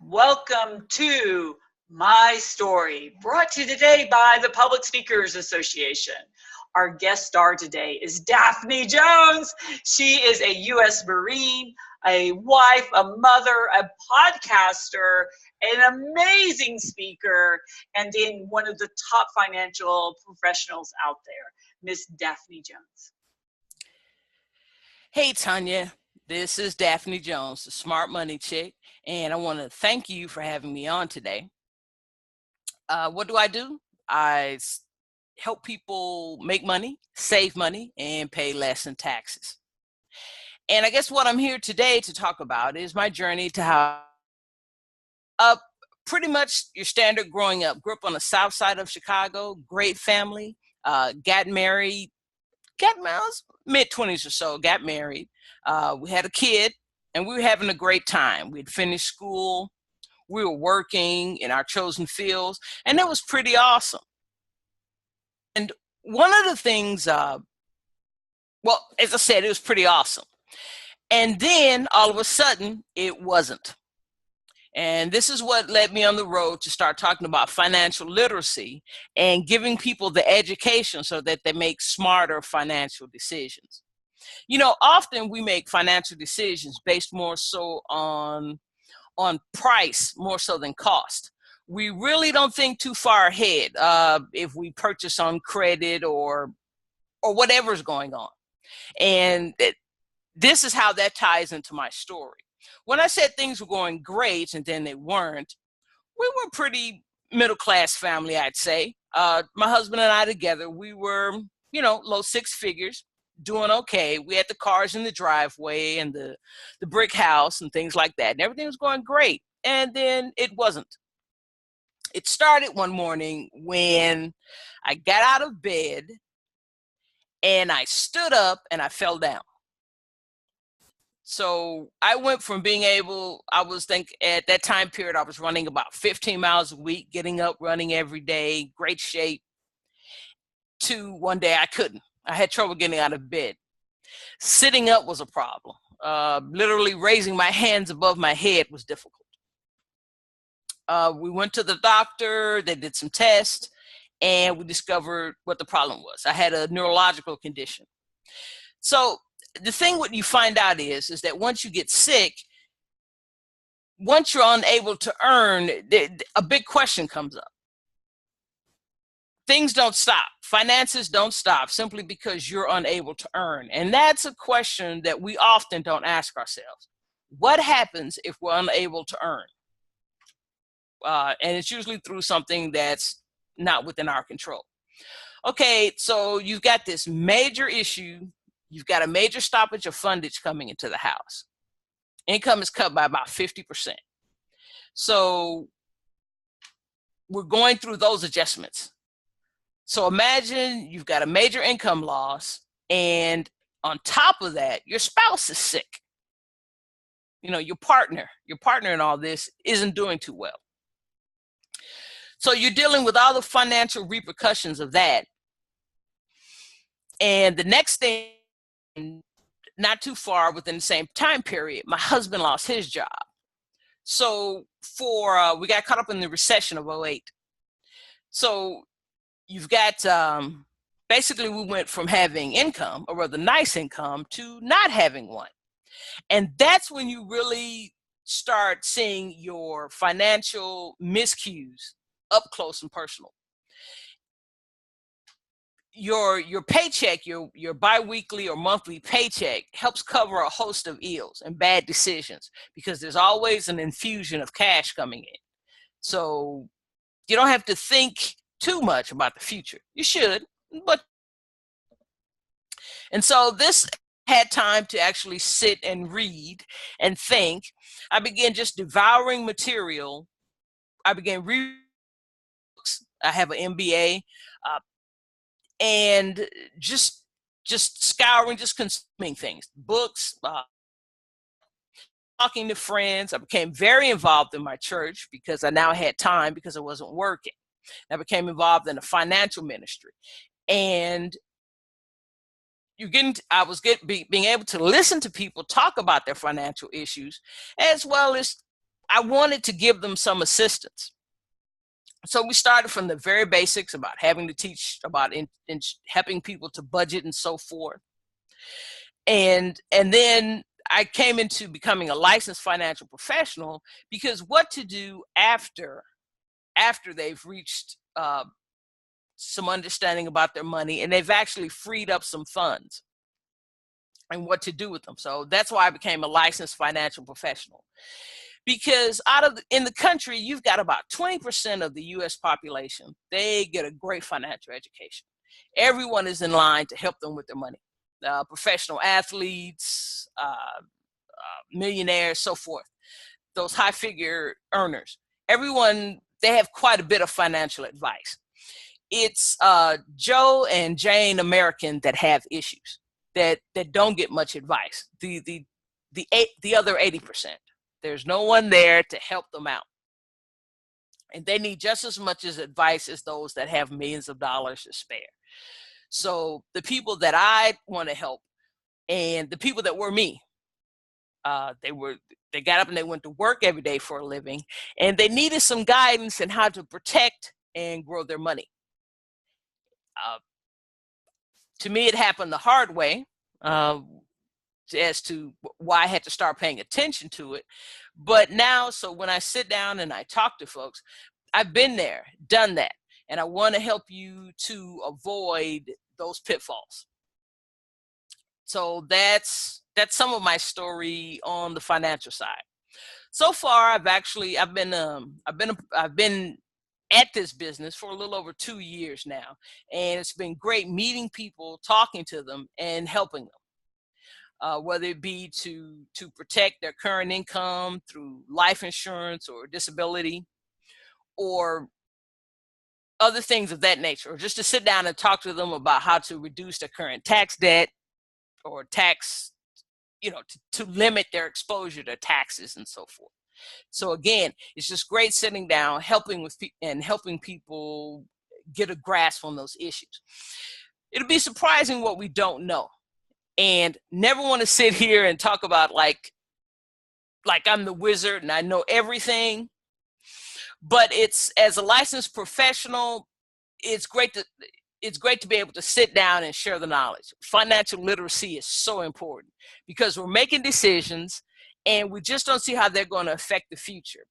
Welcome to My Story, brought to you today by the Public Speakers Association. Our guest star today is Daphne Jones. She is a U.S. Marine, a wife, a mother, a podcaster, an amazing speaker, and then one of the top financial professionals out there, Miss Daphne Jones. Hey, Tanya, this is Daphne Jones, the Smart Money Chick, and I want to thank you for having me on today. What do? Help people make money, save money, and pay less in taxes. And I guess what I'm here today to talk about is my journey to how pretty much your standard growing up. Grew up on the south side of Chicago, great family, got married, I was mid-20s or so, got married. We had a kid, and we were having a great time. We'd finished school. We were working in our chosen fields, and it was pretty awesome. And one of the things, as I said, it was pretty awesome. And then all of a sudden, it wasn't. And this is what led me on the road to start talking about financial literacy and giving people the education so that they make smarter financial decisions. You know, often we make financial decisions based more so on price, more so than cost. We really don't think too far ahead if we purchase on credit or whatever's going on. And this is how that ties into my story. When I said things were going great and then they weren't, we were a pretty middle-class family, I'd say. My husband and I together, we were, low six figures, doing okay. We had the cars in the driveway and the brick house and things like that. And everything was going great. And then it wasn't. It started one morning when I got out of bed and I stood up and I fell down. So I went from at that time period, I was running about 15 miles a week, getting up, running every day, great shape, to one day I couldn't. I had trouble getting out of bed. Sitting up was a problem. Literally raising my hands above my head was difficult. We went to the doctor, they did some tests, and we discovered what the problem was. I had a neurological condition. So the thing what you find out is that once you get sick, once you're unable to earn, a big question comes up. Things don't stop. Finances don't stop simply because you're unable to earn. And that's a question that we often don't ask ourselves. What happens if we're unable to earn? And it's usually through something that's not within our control. Okay, so you've got this major issue. You've got a major stoppage of fundage coming into the house. Income is cut by about 50%. So we're going through those adjustments. So imagine you've got a major income loss, and on top of that, your spouse is sick. Your partner in all this isn't doing too well. So you're dealing with all the financial repercussions of that. And the next thing, not too far within the same time period, my husband lost his job. So we got caught up in the recession of 2008. So you've got, basically we went from having income, or rather nice income, to not having one. And that's when you really start seeing your financial miscues up close and personal. Your paycheck, your biweekly or monthly paycheck helps cover a host of ills and bad decisions because there's always an infusion of cash coming in. So you don't have to think too much about the future. You should, and so this had time to actually sit and read and think. I began just devouring material. I began reading books. I have an MBA. And just scouring, just consuming things, books, talking to friends. I became very involved in my church because I now had time because I wasn't working. I became involved in the financial ministry, and being able to listen to people talk about their financial issues, as well as I wanted to give them some assistance. So we started from the very basics about having to teach about in helping people to budget and so forth. And then I came into becoming a licensed financial professional, because what to do after they've reached some understanding about their money and they've actually freed up some funds, and what to do with them. So that's why I became a licensed financial professional. Because in the country, you've got about 20% of the US population, they get a great financial education. Everyone is in line to help them with their money. Professional athletes, millionaires, so forth. Those high figure earners. Everyone, they have quite a bit of financial advice. It's Joe and Jane American that have issues, that don't get much advice. The other 80%. There's no one there to help them out. And they need just as much as advice as those that have millions of dollars to spare. So the people that I want to help, and the people that were me, they got up and they went to work every day for a living, and they needed some guidance in how to protect and grow their money. To me, it happened the hard way, as to why I had to start paying attention to it. But now, so when I sit down and I talk to folks, I've been there, done that, and I want to help you to avoid those pitfalls. So that's some of my story on the financial side. So far, I've been at this business for a little over 2 years now, and it's been great meeting people, talking to them, and helping them. Whether it be to protect their current income through life insurance or disability, or other things of that nature, or just to sit down and talk to them about how to reduce their current tax debt, or tax, to limit their exposure to taxes and so forth. So again, it's just great sitting down, helping people get a grasp on those issues. It'll be surprising what we don't know. And never want to sit here and talk about like I'm the wizard and I know everything. But it's, as a licensed professional, it's great to be able to sit down and share the knowledge. Financial literacy is so important, because we're making decisions and we just don't see how they're going to affect the future.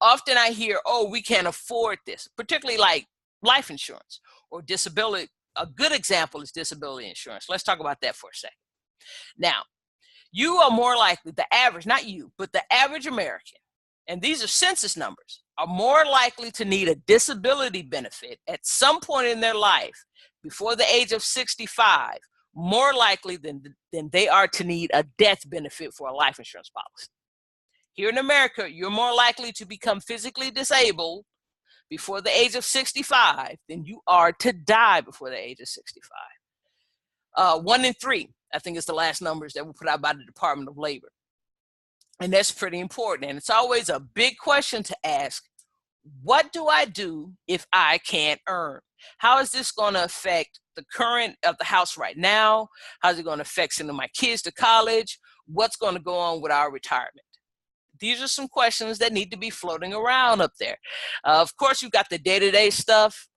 Often I hear, oh, we can't afford this, particularly like life insurance or disability. A good example is disability insurance. Let's talk about that for a second. Now, you are more likely, the average, not you, but the average American, and these are census numbers, are more likely to need a disability benefit at some point in their life before the age of 65, more likely than they are to need a death benefit for a life insurance policy. Here in America, you're more likely to become physically disabled before the age of 65 than you are to die before the age of 65. 1 in 3, I think, is the last numbers that were put out by the Department of Labor. And that's pretty important. And it's always a big question to ask, what do I do if I can't earn? How is this going to affect the current of the house right now? How's it going to affect sending my kids to college? What's going to go on with our retirement? These are some questions that need to be floating around up there. Of course, you've got the day-to-day stuff.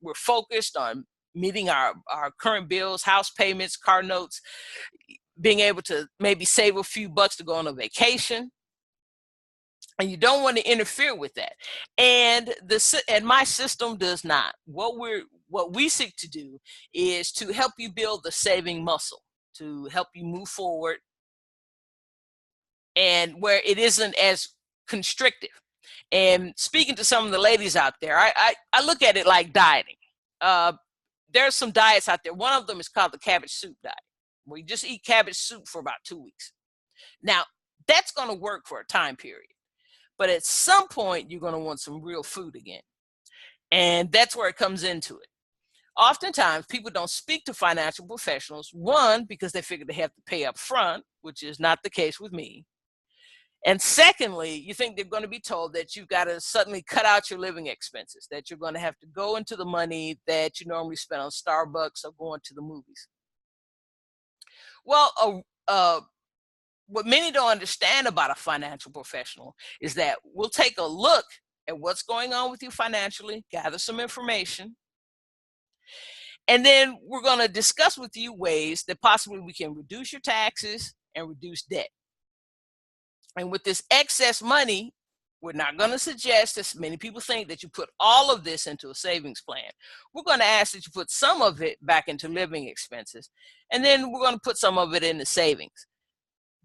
We're focused on meeting our current bills, house payments, car notes, being able to maybe save a few bucks to go on a vacation. And you don't want to interfere with that. And my system does not. What we seek to do is to help you build the saving muscle, to help you move forward, and where it isn't as constrictive. And speaking to some of the ladies out there, I look at it like dieting. There's some diets out there. One of them is called the cabbage soup diet, where you just eat cabbage soup for about 2 weeks. Now, that's going to work for a time period. But at some point, you're going to want some real food again. And that's where it comes into it. Oftentimes, people don't speak to financial professionals, one, because they figure they have to pay up front, which is not the case with me. And secondly, you think they're going to be told that you've got to suddenly cut out your living expenses, that you're going to have to go into the money that you normally spend on Starbucks or going to the movies. Well, what many don't understand about a financial professional is that we'll take a look at what's going on with you financially, gather some information, and then we're going to discuss with you ways that possibly we can reduce your taxes and reduce debt. And with this excess money, we're not going to suggest, as many people think, that you put all of this into a savings plan. We're going to ask that you put some of it back into living expenses, and then we're going to put some of it into savings.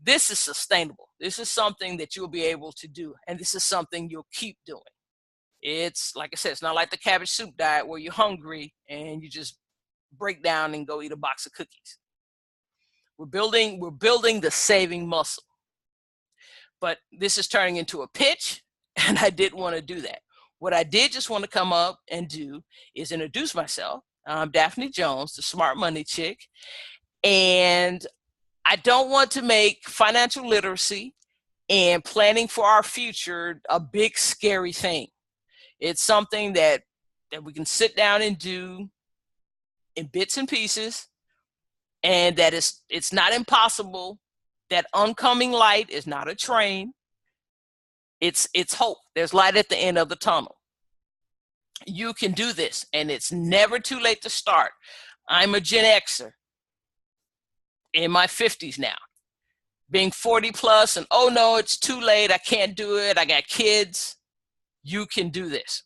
This is sustainable. This is something that you'll be able to do, and this is something you'll keep doing. It's, like I said, it's not like the cabbage soup diet where you're hungry and you just break down and go eat a box of cookies. We're building the saving muscle. But this is turning into a pitch, and I didn't want to do that. What I did just want to come up and do is introduce myself. I'm Daphne Jones, the Smart Money Chick, and I don't want to make financial literacy and planning for our future a big, scary thing. It's something that we can sit down and do in bits and pieces, and that it's not impossible. That oncoming light is not a train. It's hope. There's light at the end of the tunnel. You can do this, and it's never too late to start. I'm a Gen Xer in my 50s now, being 40 plus, and oh no, it's too late. I can't do it. I got kids. You can do this.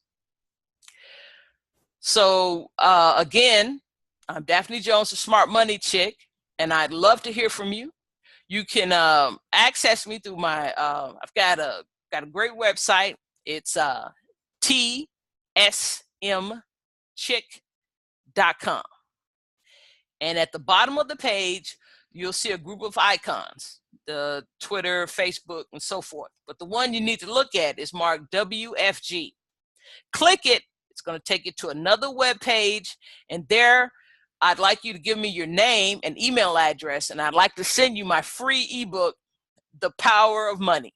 So again, I'm Daphne Jones, the Smart Money Chick, and I'd love to hear from you. You can access me through my, I've got a great website. It's tsmchick.com. And at the bottom of the page, you'll see a group of icons, the Twitter, Facebook, and so forth. But the one you need to look at is marked WFG. Click it. It's going to take you to another web page, and there I'd like you to give me your name and email address, and I'd like to send you my free ebook, The Power of Money.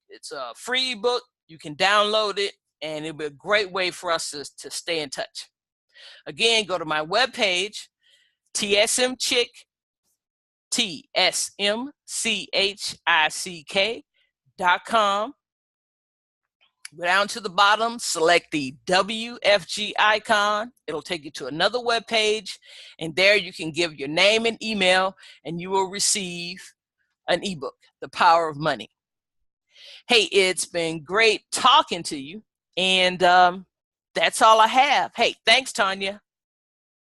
It's a free ebook. You can download it, and it'll be a great way for us to stay in touch. Again, go to my webpage, tsmchick, tsmchick.com. Go down to the bottom, select the WFG icon. It'll take you to another web page, and there you can give your name and email, and you will receive an ebook, The Power of Money. Hey, it's been great talking to you, and that's all I have. Hey, thanks, Tanya.